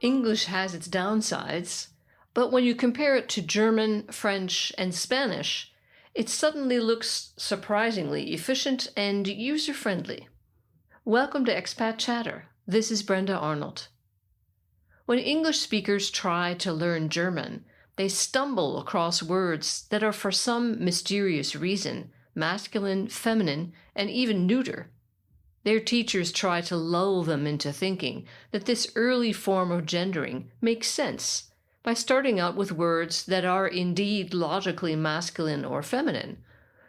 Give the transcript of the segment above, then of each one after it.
English has its downsides, but when you compare it to German, French, and Spanish, it suddenly looks surprisingly efficient and user-friendly. Welcome to Expat Chatter. This is Brenda Arnold. When English speakers try to learn German, they stumble across words that are for some mysterious reason masculine, feminine, and even neuter. Their teachers try to lull them into thinking that this early form of gendering makes sense by starting out with words that are indeed logically masculine or feminine.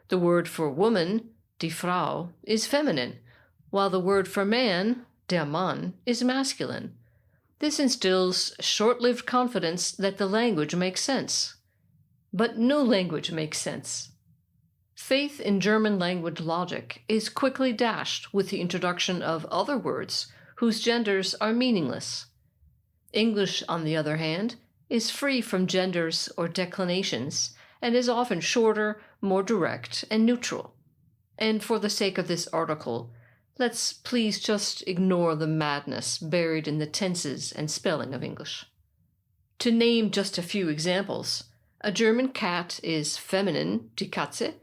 The word for woman, die Frau, is feminine, while the word for man, der Mann, is masculine. This instills short-lived confidence that the language makes sense. But no language makes sense. Faith in German language logic is quickly dashed with the introduction of other words whose genders are meaningless. English, on the other hand, is free from genders or declinations and is often shorter, more direct, and neutral. And for the sake of this article, let's please just ignore the madness buried in the tenses and spelling of English. To name just a few examples, a German cat is feminine, die Katze,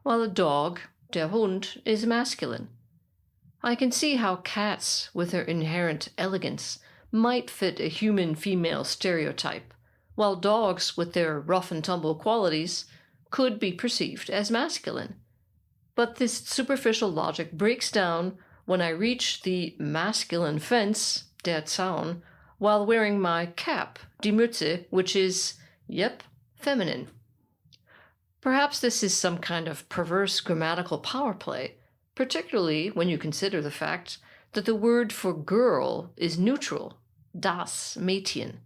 while a dog, der Hund, is masculine. I can see how cats, with their inherent elegance, might fit a human female stereotype, while dogs, with their rough-and-tumble qualities, could be perceived as masculine. But this superficial logic breaks down when I reach the masculine fence, der Zaun, while wearing my cap, die Mütze, which is, feminine. Perhaps this is some kind of perverse grammatical power play, particularly when you consider the fact that the word for girl is neutral, das Mädchen.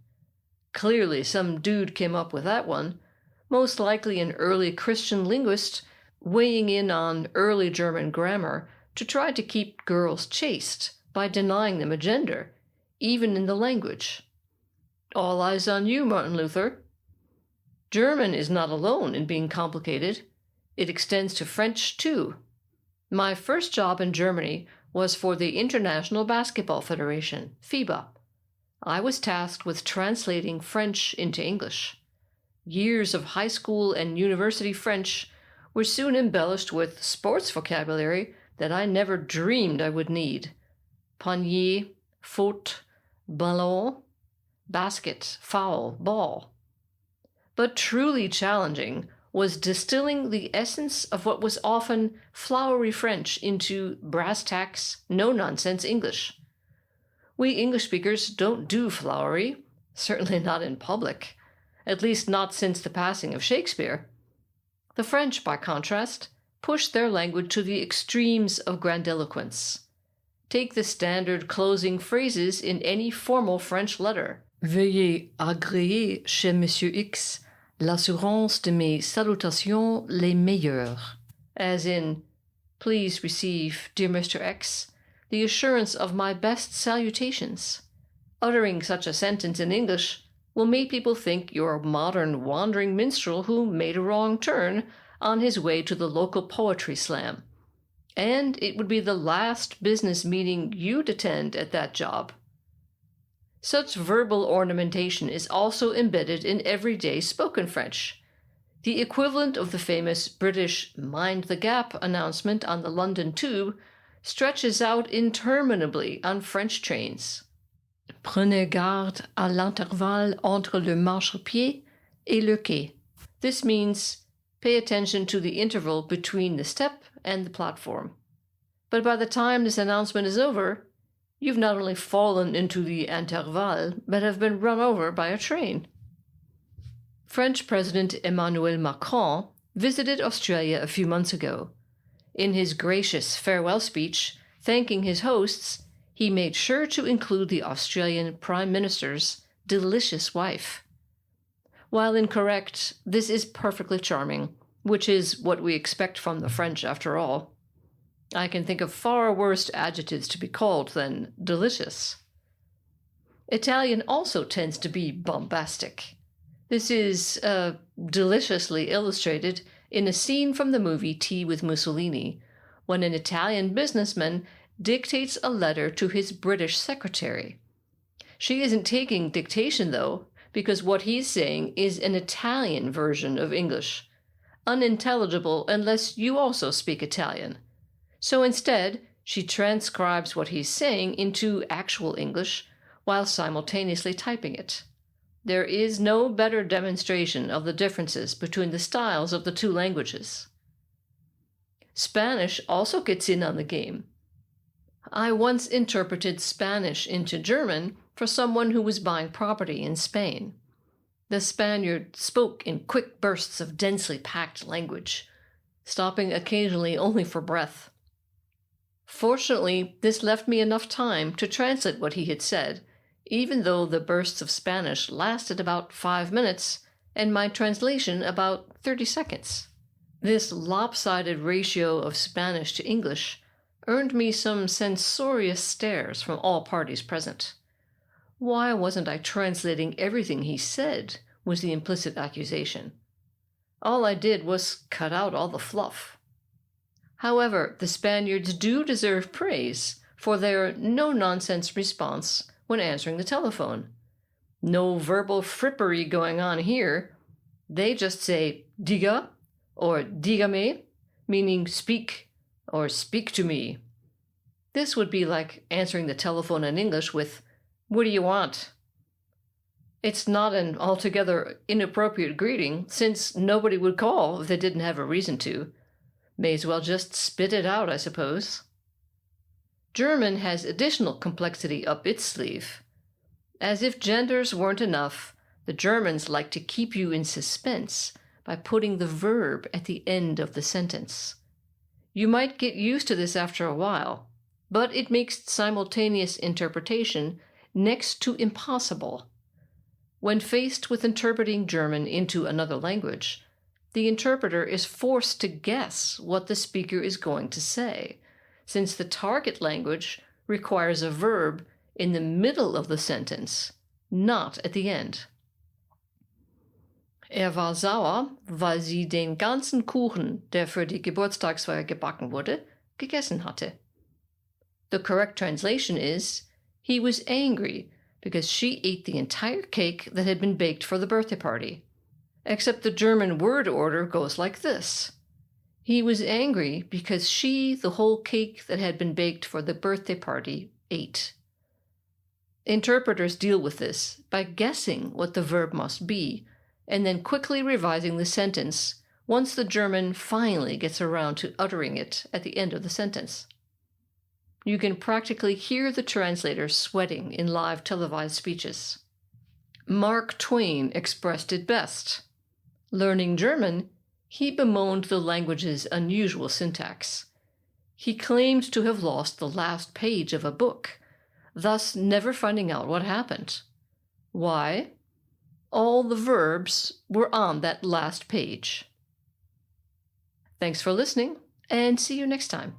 Clearly some dude came up with that one, most likely an early Christian linguist weighing in on early German grammar to try to keep girls chaste by denying them a gender, even in the language. All eyes on you, Martin Luther. German is not alone in being complicated. It extends to French, too. My first job in Germany was for the International Basketball Federation, FIBA. I was tasked with translating French into English. Years of high school and university French were soon embellished with sports vocabulary that I never dreamed I would need. Panier, faute, ballon, basket, foul, ball. But truly challenging was distilling the essence of what was often flowery French into brass tacks, no-nonsense English. We English speakers don't do flowery, certainly not in public, at least not since the passing of Shakespeare. The French, by contrast, push their language to the extremes of grandiloquence. Take the standard closing phrases in any formal French letter. Veuillez agréer chez Monsieur X l'assurance de mes salutations les meilleures. As in, please receive, dear Mr. X, the assurance of my best salutations. Uttering such a sentence in English will make people think you're a modern wandering minstrel who made a wrong turn on his way to the local poetry slam. And it would be the last business meeting you'd attend at that job. Such verbal ornamentation is also embedded in everyday spoken French. The equivalent of the famous British "Mind the Gap" announcement on the London Tube stretches out interminably on French trains. Prenez garde à l'intervalle entre le marchepied et le quai. This means pay attention to the interval between the step and the platform. But by the time this announcement is over, you've not only fallen into the intervalle, but have been run over by a train. French President Emmanuel Macron visited Australia a few months ago. In his gracious farewell speech, thanking his hosts, he made sure to include the Australian Prime Minister's delicious wife. While incorrect, this is perfectly charming, which is what we expect from the French after all. I can think of far worse adjectives to be called than delicious. Italian also tends to be bombastic. This is deliciously illustrated in a scene from the movie Tea with Mussolini, when an Italian businessman dictates a letter to his British secretary. She isn't taking dictation, though, because what he's saying is an Italian version of English, unintelligible unless you also speak Italian. So instead, she transcribes what he's saying into actual English while simultaneously typing it. There is no better demonstration of the differences between the styles of the two languages. Spanish also gets in on the game. I once interpreted Spanish into German for someone who was buying property in Spain. The Spaniard spoke in quick bursts of densely packed language, stopping occasionally only for breath. Fortunately, this left me enough time to translate what he had said, even though the bursts of Spanish lasted about 5 minutes and my translation about 30 seconds. This lopsided ratio of Spanish to English earned me some censorious stares from all parties present. Why wasn't I translating everything he said, was the implicit accusation. All I did was cut out all the fluff. However, the Spaniards do deserve praise for their no-nonsense response when answering the telephone. No verbal frippery going on here. They just say diga or dígame, meaning speak or speak to me. This would be like answering the telephone in English with, "What do you want?" It's not an altogether inappropriate greeting, since nobody would call if they didn't have a reason to. May as well just spit it out, I suppose. German has additional complexity up its sleeve. As if genders weren't enough, the Germans like to keep you in suspense by putting the verb at the end of the sentence. You might get used to this after a while, but it makes simultaneous interpretation next to impossible. When faced with interpreting German into another language, the interpreter is forced to guess what the speaker is going to say, since the target language requires a verb in the middle of the sentence, not at the end. War sauer, weil sie den ganzen Kuchen, der für die Geburtstagsfeier gebacken wurde, gegessen hatte. The correct translation is, he was angry because she ate the entire cake that had been baked for the birthday party. Except the German word order goes like this. He was angry because she, the whole cake that had been baked for the birthday party, ate. Interpreters deal with this by guessing what the verb must be, and then quickly revising the sentence once the German finally gets around to uttering it at the end of the sentence. You can practically hear the translator sweating in live televised speeches. Mark Twain expressed it best. Learning German, he bemoaned the language's unusual syntax. He claimed to have lost the last page of a book, thus never finding out what happened. Why? All the verbs were on that last page. Thanks for listening, and see you next time.